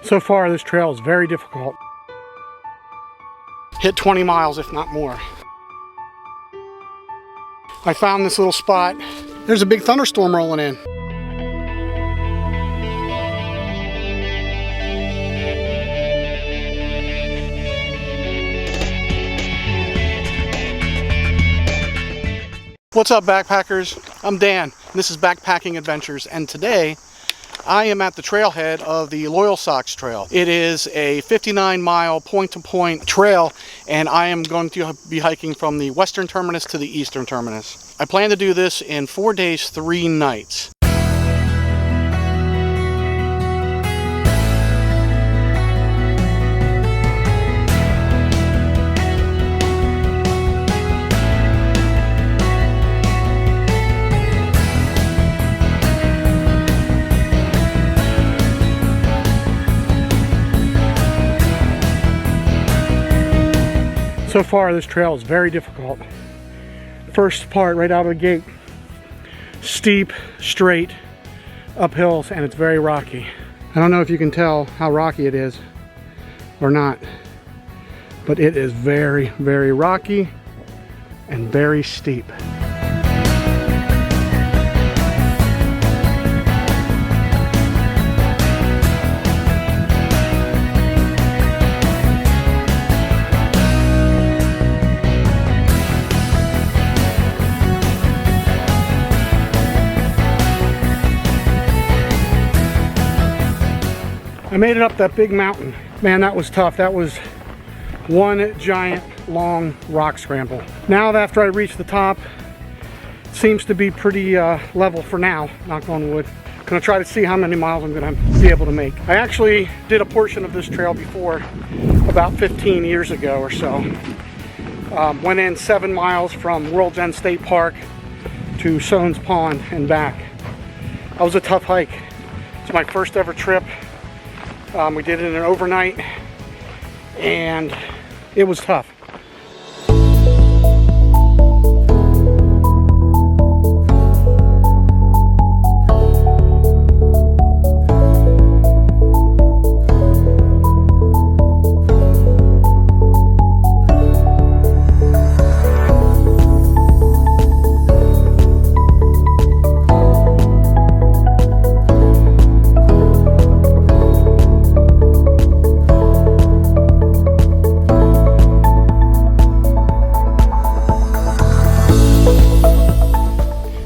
So far, this trail is very difficult. Hit 20 miles, if not more. I found this little spot. There's a big thunderstorm rolling in. What's up, backpackers? I'm Dan. This is Backpacking Adventures, and today I am at the trailhead of the Loyalsock Trail. It is a 59-mile point-to-point trail, and I am going to be hiking from the western terminus to the eastern terminus. I plan to do this in 4 days, 3 nights. So far, this trail is very difficult. First part, right out of the gate, steep, straight, up hills, and it's very rocky. I don't know if you can tell how rocky it is or not, but it is very, very rocky and very steep. I made it up that big mountain. Man, that was tough. That was one giant long rock scramble. Now, after I reach the top, it seems to be pretty level for now, knock on wood. Gonna try to see how many miles I'm gonna be able to make. I actually did a portion of this trail before, about 15 years ago or so. Went in 7 miles from World's End State Park to Soanes Pond and back. That was a tough hike. It's my first ever trip. We did it in an overnight, and it was tough.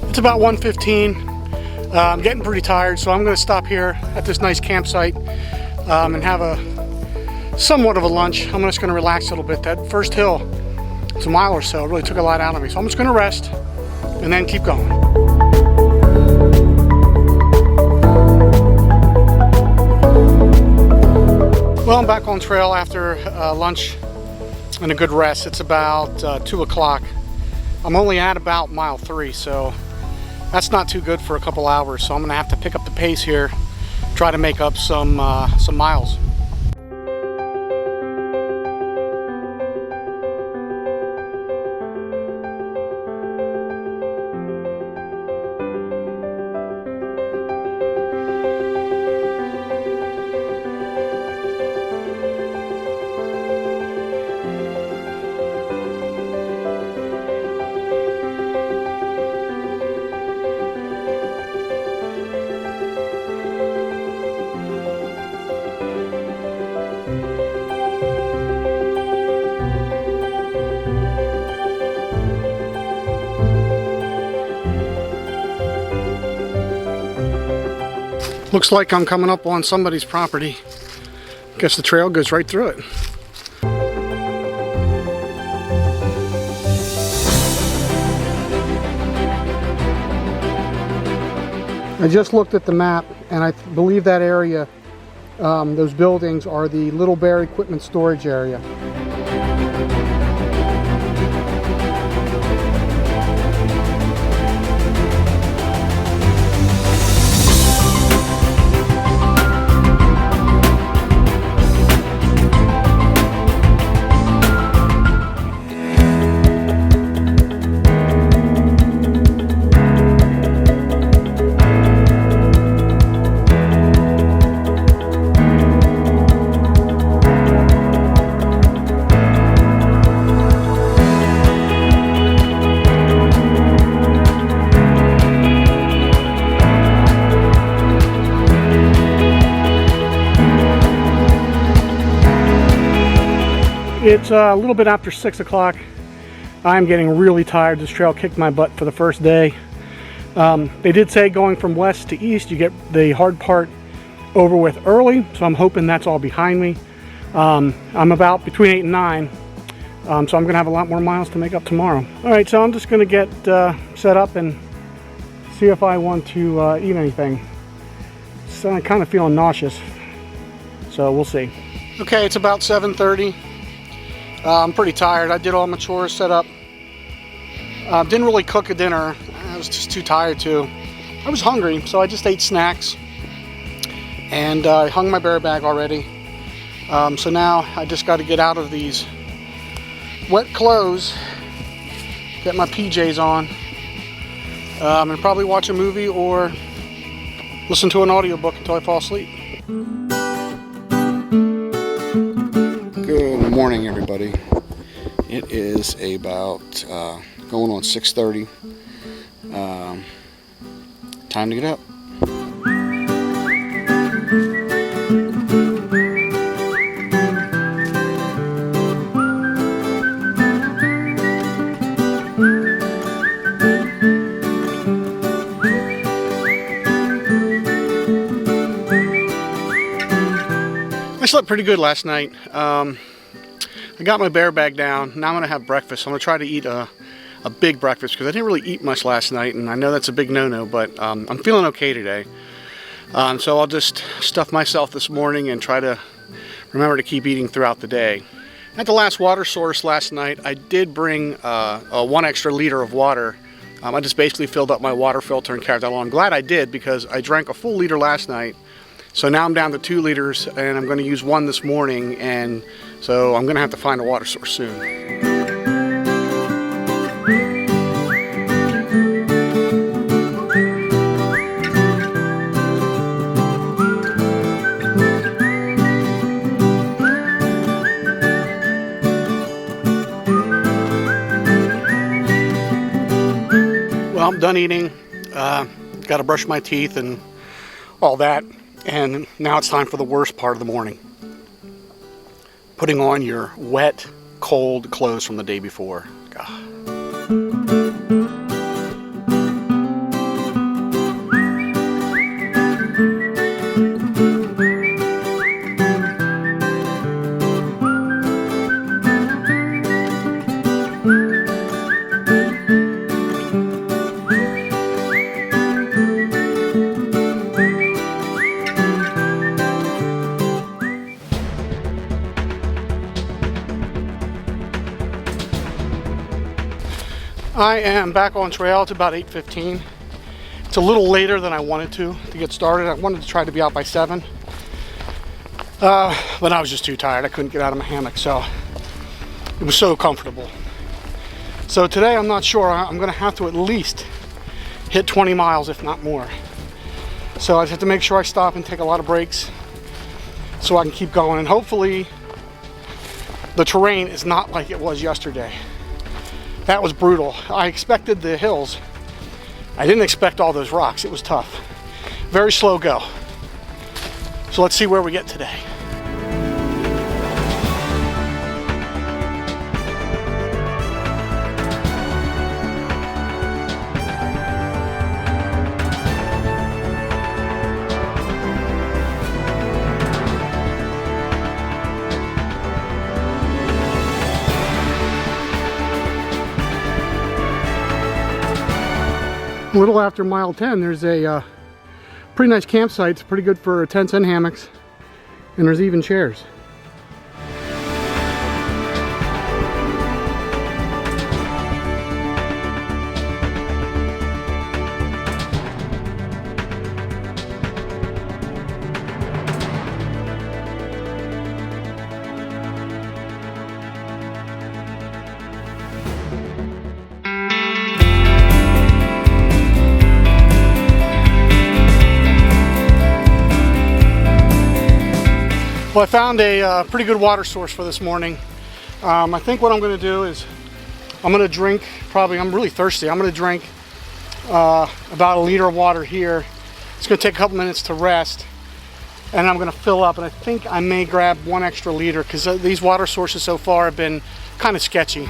It's about 1:15. I'm getting pretty tired, so I'm going to stop here at this nice campsite and have somewhat of a lunch. I'm just going to relax a little bit. That first hill, it's a mile or so, it really took a lot out of me. So I'm just going to rest and then keep going. Well, I'm back on trail after lunch and a good rest. It's about 2 o'clock. I'm only at about mile 3, so that's not too good for a couple hours, so I'm gonna have to pick up the pace here, try to make up some miles. Looks like I'm coming up on somebody's property. Guess the trail goes right through it. I just looked at the map, and I believe that area, those buildings are the Little Bear Equipment Storage area. It's a little bit after 6 o'clock. I'm getting really tired. This trail kicked my butt for the first day. They did say going from west to east, you get the hard part over with early, so I'm hoping that's all behind me. I'm about between 8 and 9, so I'm going to have a lot more miles to make up tomorrow. All right, so I'm just going to get set up and see if I want to eat anything. So I'm kind of feeling nauseous, so we'll see. Okay, it's about 7:30. I'm pretty tired. I did all my chores, set up. Didn't really cook a dinner. I was just too tired to. I was hungry, so I just ate snacks. And I hung my bear bag already. So now I just got to get out of these wet clothes, get my PJs on, and probably watch a movie or listen to an audiobook until I fall asleep. Good morning, everybody. It is about going on 6:30. Time to get up. I slept pretty good last night. I got my bear bag down. Now I'm going to have breakfast. I'm going to try to eat a big breakfast because I didn't really eat much last night, and I know that's a big no-no, but I'm feeling okay today. So I'll just stuff myself this morning and try to remember to keep eating throughout the day. At the last water source last night, I did bring 1 extra liter of water. I just basically filled up my water filter and carried that along. I'm glad I did because I drank a full liter last night. So now I'm down to 2 liters, and I'm going to use 1 this morning, and so I'm going to have to find a water source soon. Well, I'm done eating. Got to brush my teeth and all that. And now it's time for the worst part of the morning. Putting on your wet, cold clothes from the day before. God. I am back on trail. It's about 8:15. It's a little later than I wanted to get started. I wanted to try to be out by 7. But I was just too tired. I couldn't get out of my hammock, so it was so comfortable. So today I'm not sure. I'm going to have to at least hit 20 miles, if not more. So I just have to make sure I stop and take a lot of breaks so I can keep going. And hopefully the terrain is not like it was yesterday. That was brutal. I expected the hills. I didn't expect all those rocks. It was tough. Very slow go. So let's see where we get today. A little after mile 10, there's a pretty nice campsite. It's pretty good for tents and hammocks, and there's even chairs. Well, I found a pretty good water source for this morning. I think what I'm going to do is I'm going to drink, I'm really thirsty. I'm going to drink about 1 liter of water here. It's going to take a couple minutes to rest. and I'm going to fill up, and I think I may grab 1 extra liter because these water sources so far have been kind of sketchy.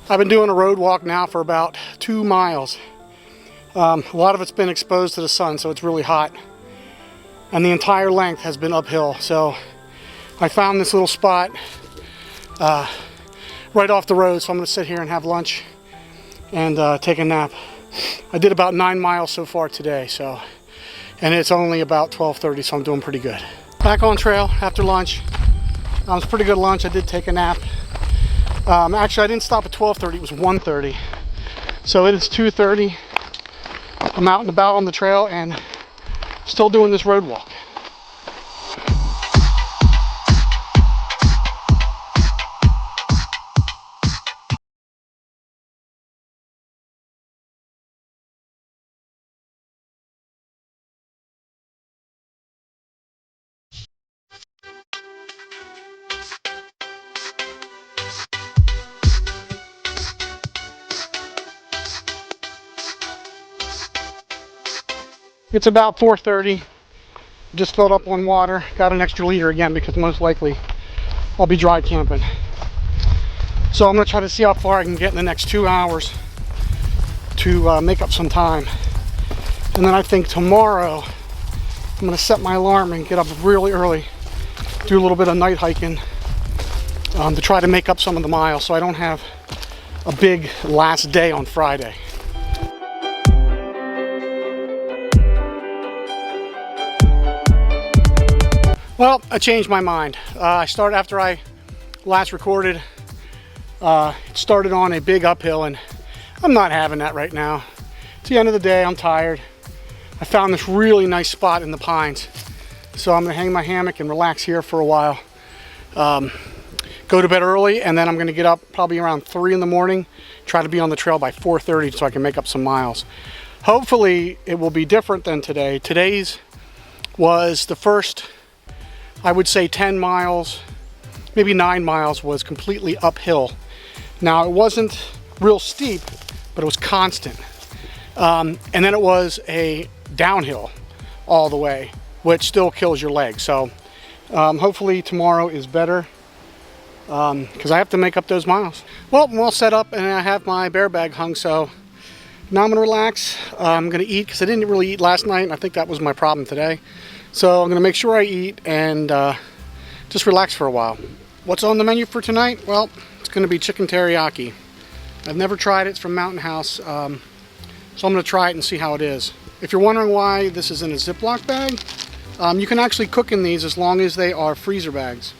I've been doing a road walk now for about 2 miles. A lot of it's been exposed to the sun, so it's really hot. And the entire length has been uphill. So I found this little spot right off the road, so I'm going to sit here and have lunch and take a nap. I did about 9 miles so far today, and it's only about 12:30, so I'm doing pretty good. Back on trail after lunch. It was a pretty good lunch. I did take a nap. Actually, I didn't stop at 12:30, it was 1:30. So it is 2:30. I'm out and about on the trail and still doing this road walk. It's about 4:30. Just filled up on water. Got an extra liter again because most likely I'll be dry camping. So I'm going to try to see how far I can get in the next 2 hours to make up some time. And then I think tomorrow I'm going to set my alarm and get up really early, do a little bit of night hiking to try to make up some of the miles so I don't have a big last day on Friday. Well, I changed my mind. After I last recorded, it started on a big uphill, and I'm not having that right now. It's the end of the day, I'm tired. I found this really nice spot in the pines, so I'm gonna hang my hammock and relax here for a while. Go to bed early, and then I'm gonna get up probably around 3 in the morning, try to be on the trail by 4:30 so I can make up some miles. Hopefully it will be different than today. Today's was the first, I would say 10 miles, maybe 9 miles was completely uphill. Now it wasn't real steep, but it was constant. And then it was a downhill all the way, which still kills your legs. So hopefully tomorrow is better because I have to make up those miles. Well, I'm all set up and I have my bear bag hung, so now I'm gonna relax. I'm gonna eat because I didn't really eat last night, and I think that was my problem today. So I'm gonna make sure I eat and just relax for a while. What's on the menu for tonight? Well, it's going to be chicken teriyaki. I've never tried it. It's from Mountain House, so I'm going to try it and see how it is. If you're wondering why this is in a Ziploc bag, you can actually cook in these as long as they are freezer bags.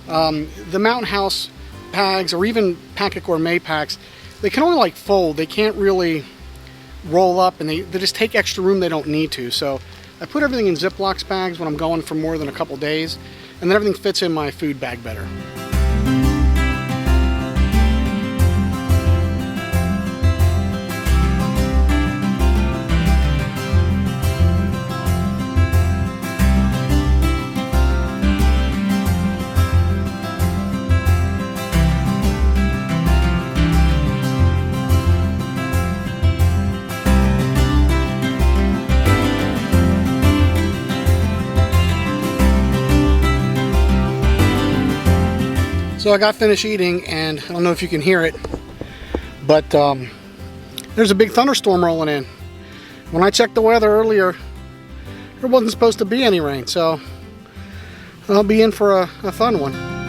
The Mountain House bags, or even Packet Gourmet packs, they can only like fold. They can't really roll up, and they just take extra room they don't need to. So I put everything in Ziploc bags when I'm going for more than a couple days, and then everything fits in my food bag better. So I got finished eating, and I don't know if you can hear it, but there's a big thunderstorm rolling in. When I checked the weather earlier, there wasn't supposed to be any rain, so I'll be in for a fun one.